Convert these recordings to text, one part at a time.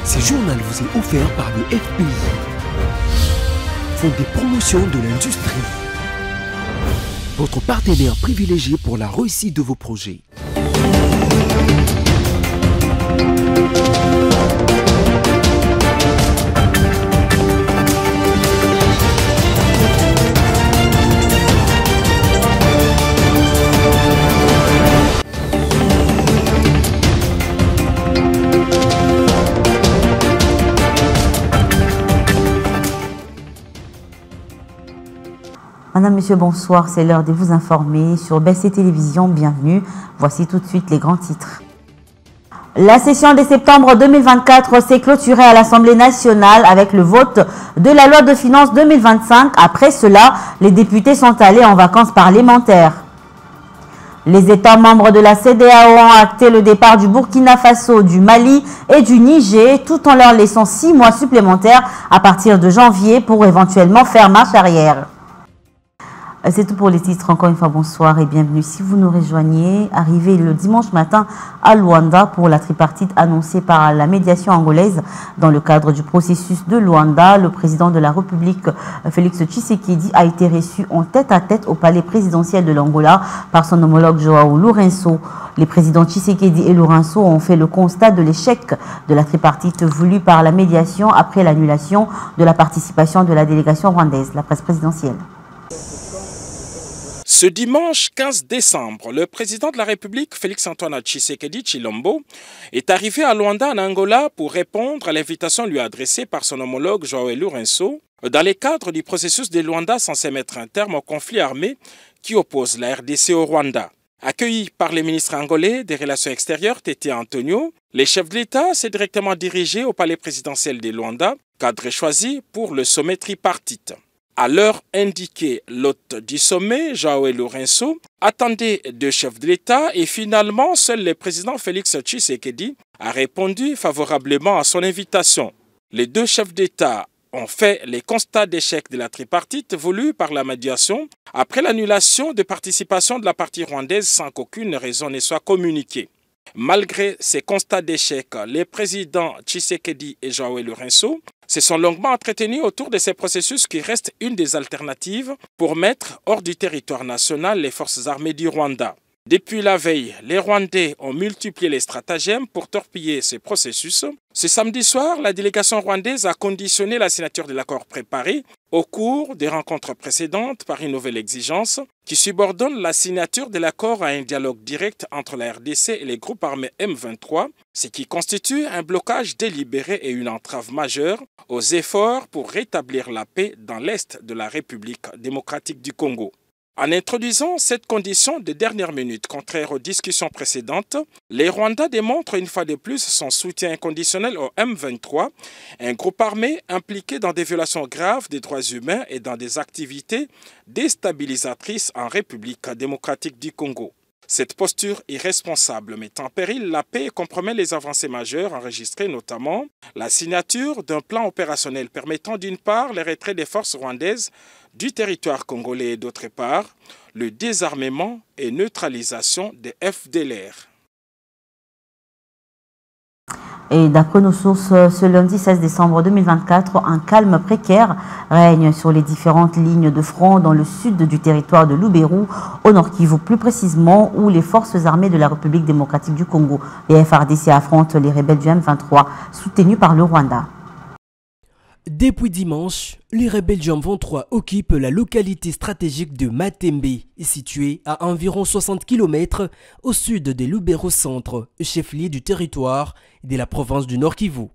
Ce journal vous est offert par le FPI, Fonds des promotions de l'industrie, votre partenaire privilégié pour la réussite de vos projets. Madame, Monsieur, bonsoir. C'est l'heure de vous informer sur BC Télévision. Bienvenue. Voici tout de suite les grands titres. La session de septembre 2024 s'est clôturée à l'Assemblée nationale avec le vote de la loi de finances 2025. Après cela, les députés sont allés en vacances parlementaires. Les États membres de la CEDEAO ont acté le départ du Burkina Faso, du Mali et du Niger, tout en leur laissant 6 mois supplémentaires à partir de janvier pour éventuellement faire marche arrière. C'est tout pour les titres. Encore une fois, bonsoir et bienvenue. Si vous nous rejoignez, arrivé le dimanche matin à Luanda pour la tripartite annoncée par la médiation angolaise dans le cadre du processus de Luanda, le président de la République, Félix Tshisekedi, a été reçu en tête-à-tête au palais présidentiel de l'Angola par son homologue Joao Lourenço. Les présidents Tshisekedi et Lourenço ont fait le constat de l'échec de la tripartite voulue par la médiation après l'annulation de la participation de la délégation rwandaise, la presse présidentielle. Ce dimanche 15 décembre, le président de la République, Félix-Antoine Tshisekedi Tshilombo, est arrivé à Luanda, en Angola, pour répondre à l'invitation lui adressée par son homologue Joao Lourenço dans le cadre du processus de Luanda censé mettre un terme au conflit armé qui oppose la RDC au Rwanda. Accueilli par le ministre angolais des Relations extérieures, Tété Antonio, le chef de l'État s'est directement dirigé au palais présidentiel de Luanda, cadre choisi pour le sommet tripartite. À l'heure indiquée, l'hôte du sommet, Joao Lourenço, attendait deux chefs de l'État et finalement, seul le président Félix Tshisekedi a répondu favorablement à son invitation. Les deux chefs d'État ont fait les constats d'échec de la tripartite voulue par la médiation après l'annulation de participation de la partie rwandaise sans qu'aucune raison ne soit communiquée. Malgré ces constats d'échec, les présidents Tshisekedi et Joao Lourenço se sont longuement entretenus autour de ces processus qui restent une des alternatives pour mettre hors du territoire national les forces armées du Rwanda. Depuis la veille, les Rwandais ont multiplié les stratagèmes pour torpiller ces processus. Ce samedi soir, la délégation rwandaise a conditionné la signature de l'accord préparé au cours des rencontres précédentes par une nouvelle exigence qui subordonne la signature de l'accord à un dialogue direct entre la RDC et les groupes armés M23, ce qui constitue un blocage délibéré et une entrave majeure aux efforts pour rétablir la paix dans l'est de la République démocratique du Congo. En introduisant cette condition de dernière minute contraire aux discussions précédentes, les Rwandais démontrent une fois de plus son soutien inconditionnel au M23, un groupe armé impliqué dans des violations graves des droits humains et dans des activités déstabilisatrices en République démocratique du Congo. Cette posture irresponsable met en péril la paix et compromet les avancées majeures enregistrées, notamment la signature d'un plan opérationnel permettant d'une part le retrait des forces rwandaises du territoire congolais et d'autre part le désarmement et neutralisation des FDLR. Et d'après nos sources, ce lundi 16 décembre 2024, un calme précaire règne sur les différentes lignes de front dans le sud du territoire de Lubero, au Nord Kivu plus précisément, où les forces armées de la République démocratique du Congo, les FARDC, affrontent les rebelles du M23, soutenus par le Rwanda. Depuis dimanche, les rebelles du M23 occupent la localité stratégique de Matembe, située à environ 60 km au sud de Lubero-Centre, chef-lieu du territoire de la province du Nord Kivu.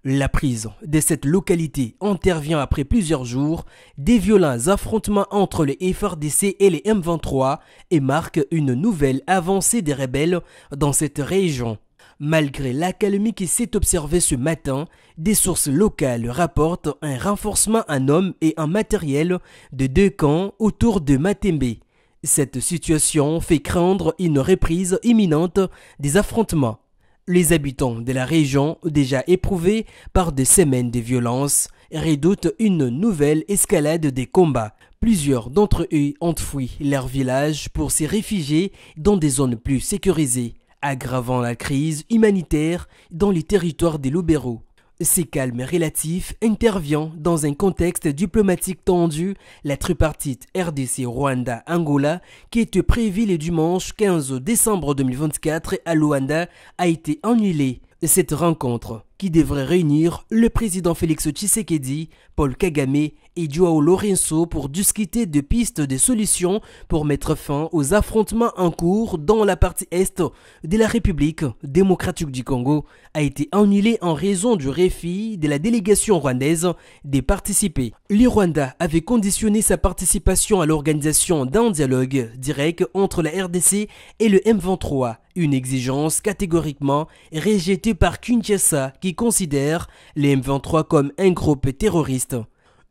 La prise de cette localité intervient après plusieurs jours des violents affrontements entre les FARDC et les M23 et marque une nouvelle avancée des rebelles dans cette région. Malgré l'accalmie qui s'est observée ce matin, des sources locales rapportent un renforcement en hommes et en matériel de deux camps autour de Matembe. Cette situation fait craindre une reprise imminente des affrontements. Les habitants de la région, déjà éprouvés par des semaines de violence, redoutent une nouvelle escalade des combats. Plusieurs d'entre eux ont fui leur village pour se réfugier dans des zones plus sécurisées. aggravant la crise humanitaire dans les territoires des Lubero. Ces calmes relatifs intervient dans un contexte diplomatique tendu. La tripartite RDC-Rwanda-Angola, qui était prévue le dimanche 15 décembre 2024 à Luanda, a été annulée. Cette rencontre, qui devrait réunir le président Félix Tshisekedi, Paul Kagame et Joao Lourenço pour discuter de pistes de solutions pour mettre fin aux affrontements en cours dans la partie est de la République démocratique du Congo, a été annulée en raison du refus de la délégation rwandaise de participer. Le Rwanda avait conditionné sa participation à l'organisation d'un dialogue direct entre la RDC et le M23, une exigence catégoriquement rejetée par Kinshasa qui considère les M23 comme un groupe terroriste.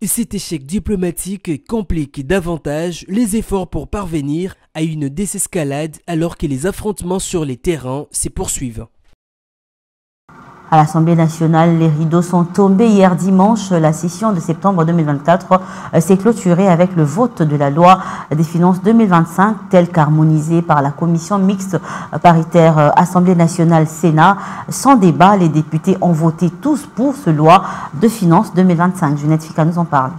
Cet échec diplomatique complique davantage les efforts pour parvenir à une désescalade alors que les affrontements sur les terrains se poursuivent. À l'Assemblée nationale, les rideaux sont tombés hier dimanche. La session de septembre 2024 s'est clôturée avec le vote de la loi des finances 2025, telle qu'harmonisée par la commission mixte paritaire Assemblée nationale-Sénat. Sans débat, les députés ont voté tous pour ce loi de finances 2025. Junette Fika nous en parle.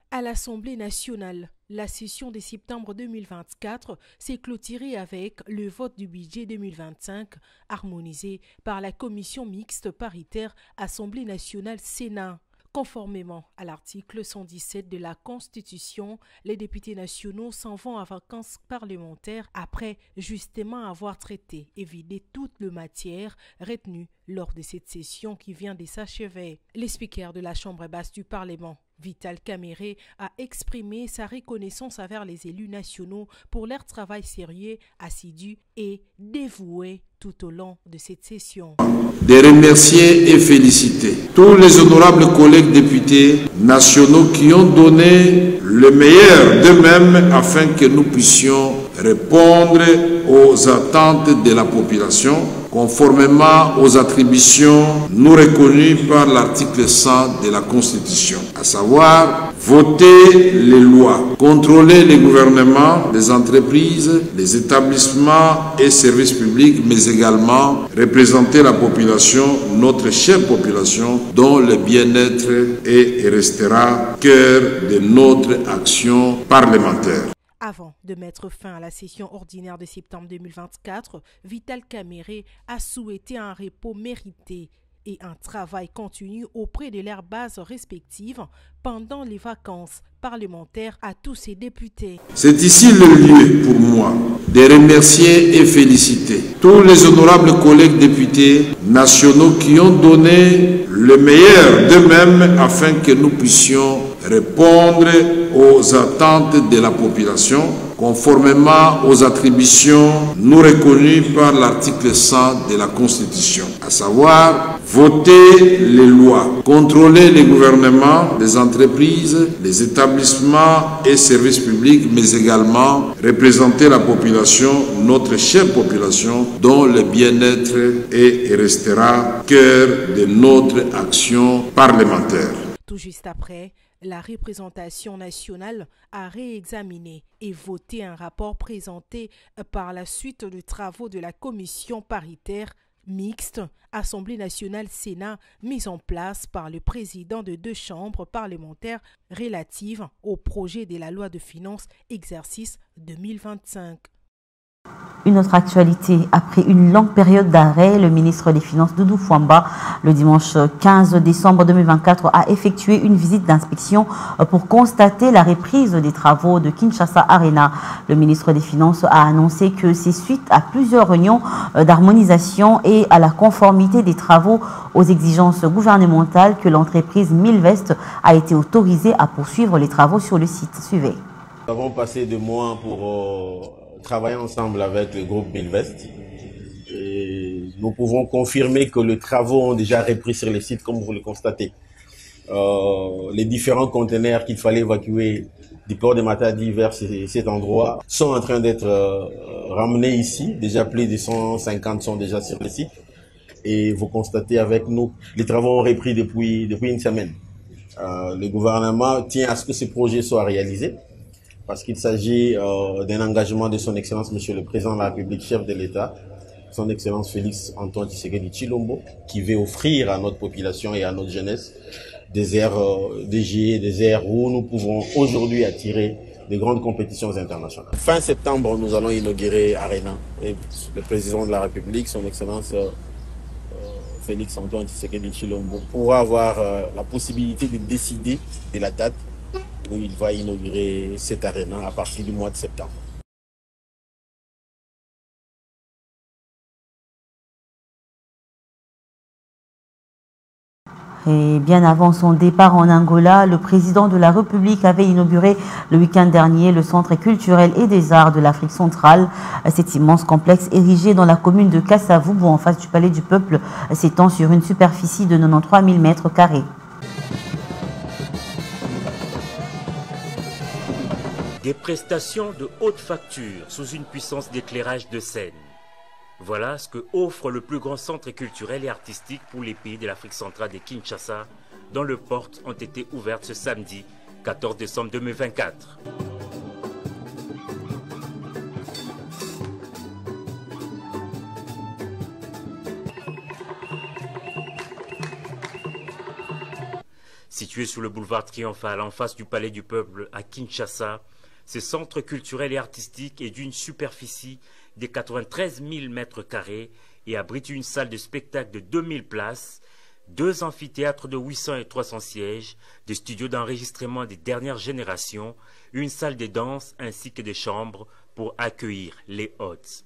À l'Assemblée nationale, la session de septembre 2024 s'est clôturée avec le vote du budget 2025 harmonisé par la commission mixte paritaire Assemblée nationale-Sénat. Conformément à l'article 117 de la Constitution, les députés nationaux s'en vont en vacances parlementaires après justement avoir traité et vidé toute la matière retenue lors de cette session qui vient de s'achever. Le speaker de la Chambre basse du Parlement, Vital Kamerhe, a exprimé sa reconnaissance envers les élus nationaux pour leur travail sérieux, assidu et dévoué tout au long de cette session. De remercier et féliciter tous les honorables collègues députés nationaux qui ont donné le meilleur d'eux-mêmes afin que nous puissions répondre aux attentes de la population conformément aux attributions nous reconnues par l'article 100 de la Constitution, à savoir voter les lois, contrôler les gouvernements, les entreprises, les établissements et services publics, mais également représenter la population, notre chère population, dont le bien-être est et restera cœur de notre action parlementaire. Avant de mettre fin à la session ordinaire de septembre 2024, Vital Kamerhe a souhaité un repos mérité et un travail continu auprès de leurs bases respectives pendant les vacances parlementaires à tous ses députés. C'est ici le lieu pour moi de remercier et féliciter tous les honorables collègues députés nationaux qui ont donné le meilleur d'eux-mêmes afin que nous puissions répondre aux attentes de la population conformément aux attributions nous reconnues par l'article 100 de la Constitution, à savoir voter les lois, contrôler les gouvernements, les entreprises, les établissements et services publics, mais également représenter la population, notre chère population, dont le bien-être est et restera cœur de notre action parlementaire. Tout juste après, la représentation nationale a réexaminé et voté un rapport présenté par la suite des travaux de la commission paritaire mixte Assemblée nationale-Sénat mise en place par le président de deux chambres parlementaires relatives au projet de la loi de finances exercice 2025. Une autre actualité, après une longue période d'arrêt, le ministre des Finances Doudou Fwamba, le dimanche 15 décembre 2024, a effectué une visite d'inspection pour constater la reprise des travaux de Kinshasa Arena. Le ministre des Finances a annoncé que c'est suite à plusieurs réunions d'harmonisation et à la conformité des travaux aux exigences gouvernementales que l'entreprise Milvest a été autorisée à poursuivre les travaux sur le site. Suivez. Nous avons passé 2 mois pour travailler ensemble avec le groupe Milvest. Et nous pouvons confirmer que les travaux ont déjà repris sur le site, comme vous le constatez. Les différents conteneurs qu'il fallait évacuer du port de Matadi vers cet endroit sont en train d'être ramenés ici. Déjà plus de 150 sont déjà sur le site. Et vous constatez avec nous, les travaux ont repris depuis une semaine. Le gouvernement tient à ce que ce projet soit réalisé, parce qu'il s'agit d'un engagement de son Excellence, Monsieur le Président de la République, chef de l'État, son Excellence Félix Antoine Tshisekedi Tshilombo, qui veut offrir à notre population et à notre jeunesse des aires dédiées, des aires où nous pouvons aujourd'hui attirer des grandes compétitions internationales. Fin septembre, nous allons inaugurer Arena. Et le président de la République, son Excellence Félix Antoine Tshisekedi Tshilombo, pourra avoir la possibilité de décider de la date où il va inaugurer cette Arena à partir du mois de septembre. Et bien avant son départ en Angola, le président de la République avait inauguré le week-end dernier le Centre culturel et des arts de l'Afrique centrale. Cet immense complexe érigé dans la commune de Kasavubu en face du Palais du Peuple s'étend sur une superficie de 93 000 mètres carrés. Des prestations de haute facture sous une puissance d'éclairage de scène. Voilà ce que offre le plus grand centre culturel et artistique pour les pays de l'Afrique centrale de Kinshasa, dont les portes ont été ouvertes ce samedi 14 décembre 2024. Situé sur le boulevard Triomphal en face du Palais du Peuple à Kinshasa, ce centre culturel et artistique est d'une superficie de 93 000 mètres carrés et abrite une salle de spectacle de 2000 places, 2 amphithéâtres de 800 et 300 sièges, des studios d'enregistrement des dernières générations, une salle de danse ainsi que des chambres pour accueillir les hôtes.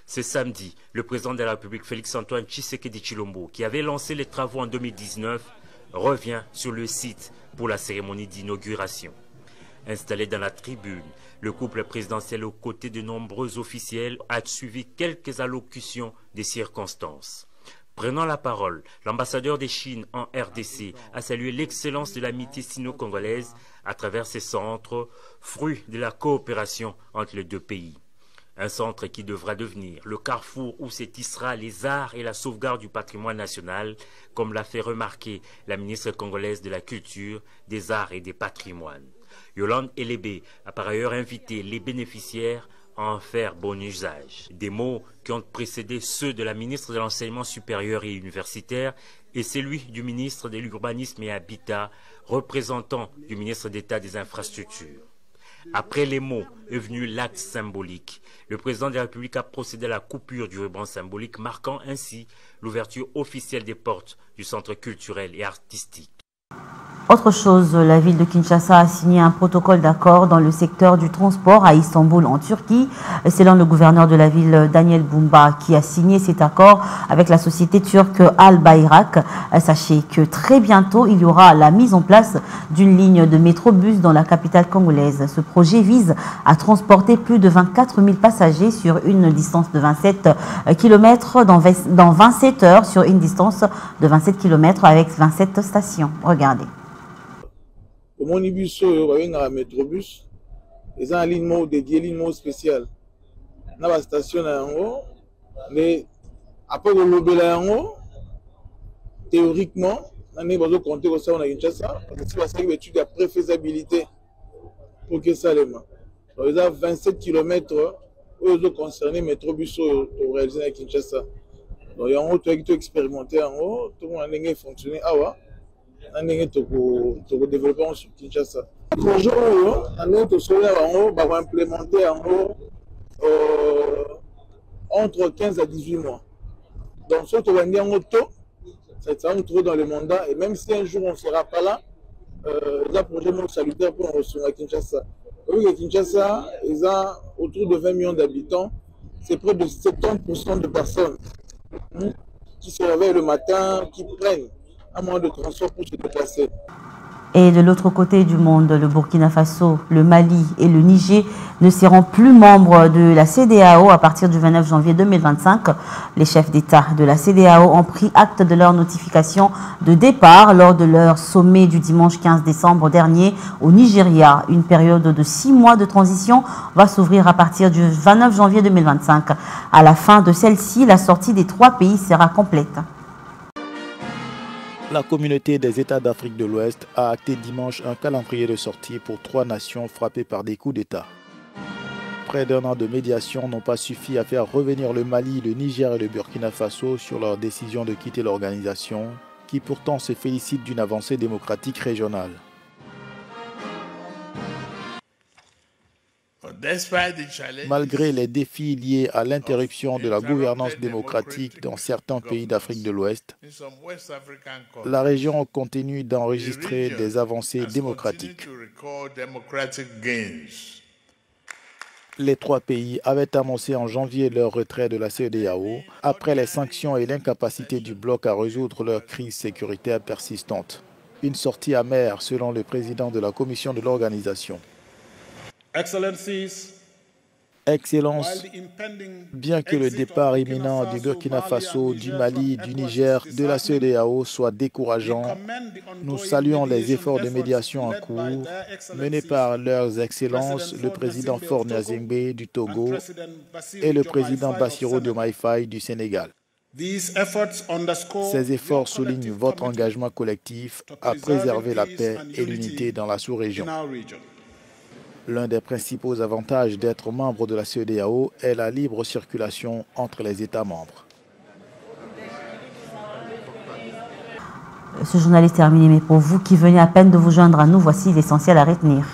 Ce samedi, le président de la République Félix Antoine Tshisekedi Tshilombo, qui avait lancé les travaux en 2019, revient sur le site pour la cérémonie d'inauguration. Installé dans la tribune, le couple présidentiel aux côtés de nombreux officiels a suivi quelques allocutions des circonstances. Prenant la parole, l'ambassadeur de Chine en RDC a salué l'excellence de l'amitié sino-congolaise à travers ces centres, fruit de la coopération entre les deux pays. Un centre qui devra devenir le carrefour où se tissera les arts et la sauvegarde du patrimoine national, comme l'a fait remarquer la ministre congolaise de la Culture, des Arts et des Patrimoines. Yolande Elébé a par ailleurs invité les bénéficiaires à en faire bon usage. Des mots qui ont précédé ceux de la ministre de l'Enseignement supérieur et universitaire et celui du ministre de l'Urbanisme et Habitat, représentant du ministre d'État des Infrastructures. Après les mots est venu l'acte symbolique. Le président de la République a procédé à la coupure du ruban symbolique, marquant ainsi l'ouverture officielle des portes du centre culturel et artistique. Autre chose, la ville de Kinshasa a signé un protocole d'accord dans le secteur du transport à Istanbul en Turquie. C'est l'un le gouverneur de la ville, Daniel Bumba, qui a signé cet accord avec la société turque Al Bayrak. Sachez que très bientôt, il y aura la mise en place d'une ligne de métrobus dans la capitale congolaise. Ce projet vise à transporter plus de 24 000 passagers sur une distance de 27 km dans 27 heures sur une distance de 27 km avec 27 stations. Regardez. Comme on bus un métrobus, ils ont une ligne dédiée, une ligne spéciale. Dans la station, mais après le lobby, théoriquement, on a compté que ça, on a Kinshasa, parce que c'est une étude de préfaisabilité pour que ça les mains. Ils ont 27 km où ils ont concerné le métrobus au réalisé à Kinshasa. Donc, il y a un autre qui a expérimenté en haut, tout le monde a fonctionné. On a développé sur Kinshasa. Bonjour, on a solaire en haut, on va implémenter en haut entre 15 à 18 mois. Donc, ce qu'on va dire en auto, ça va nous trouver dans le mandat. Et même si un jour on ne sera pas là, il y a un projet salutaire pour recevoir à Kinshasa. Vous voyez que Kinshasa, ils ont autour de 20 millions d'habitants. C'est près de 70% de personnes qui se réveillent le matin, qui prennent un moyen de transport pour se déplacer. Et de l'autre côté du monde, le Burkina Faso, le Mali et le Niger ne seront plus membres de la CEDEAO à partir du 29 janvier 2025. Les chefs d'État de la CEDEAO ont pris acte de leur notification de départ lors de leur sommet du dimanche 15 décembre dernier au Nigeria. Une période de 6 mois de transition va s'ouvrir à partir du 29 janvier 2025. À la fin de celle-ci, la sortie des 3 pays sera complète. La communauté des États d'Afrique de l'Ouest a acté dimanche un calendrier de sortie pour 3 nations frappées par des coups d'État. près d'un an de médiation n'ont pas suffi à faire revenir le Mali, le Niger et le Burkina Faso sur leur décision de quitter l'organisation, qui pourtant se félicite d'une avancée démocratique régionale. Malgré les défis liés à l'interruption de la gouvernance démocratique dans certains pays d'Afrique de l'Ouest, la région continue d'enregistrer des avancées démocratiques. Les trois pays avaient annoncé en janvier leur retrait de la CEDEAO après les sanctions et l'incapacité du bloc à résoudre leur crise sécuritaire persistante. Une sortie amère selon le président de la commission de l'organisation. Excellences, bien que le départ imminent du Burkina Faso, du Mali, du Niger, de la CEDEAO soit décourageant, nous saluons les efforts de médiation en cours menés par leurs excellences, le président Faure Gnassingbé du Togo et le président Bassirou Diomaye Faye du Sénégal. Ces efforts soulignent votre engagement collectif à préserver la paix et l'unité dans la sous-région. L'un des principaux avantages d'être membre de la CEDEAO est la libre circulation entre les États membres. Ce journal est terminé, mais pour vous qui venez à peine de vous joindre à nous, voici l'essentiel à retenir.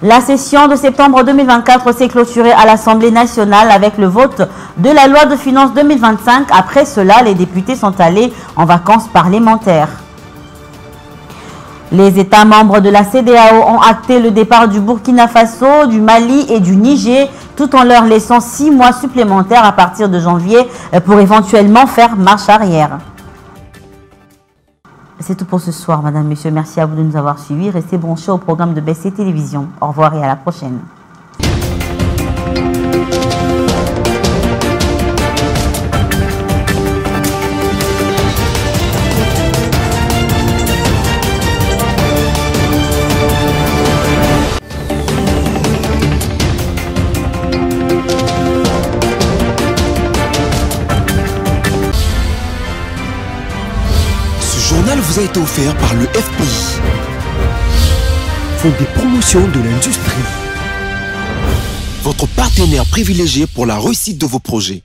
La session de septembre 2024 s'est clôturée à l'Assemblée nationale avec le vote de la loi de finances 2025. Après cela, les députés sont allés en vacances parlementaires. Les États membres de la CEDEAO ont acté le départ du Burkina Faso, du Mali et du Niger, tout en leur laissant 6 mois supplémentaires à partir de janvier pour éventuellement faire marche arrière. C'est tout pour ce soir, Madame, Monsieur. Merci à vous de nous avoir suivis. Restez branchés au programme de BC Télévision. Au revoir et à la prochaine. Ce journal vous a été offert par le FPI, Fonds des promotions de l'industrie, votre partenaire privilégié pour la réussite de vos projets.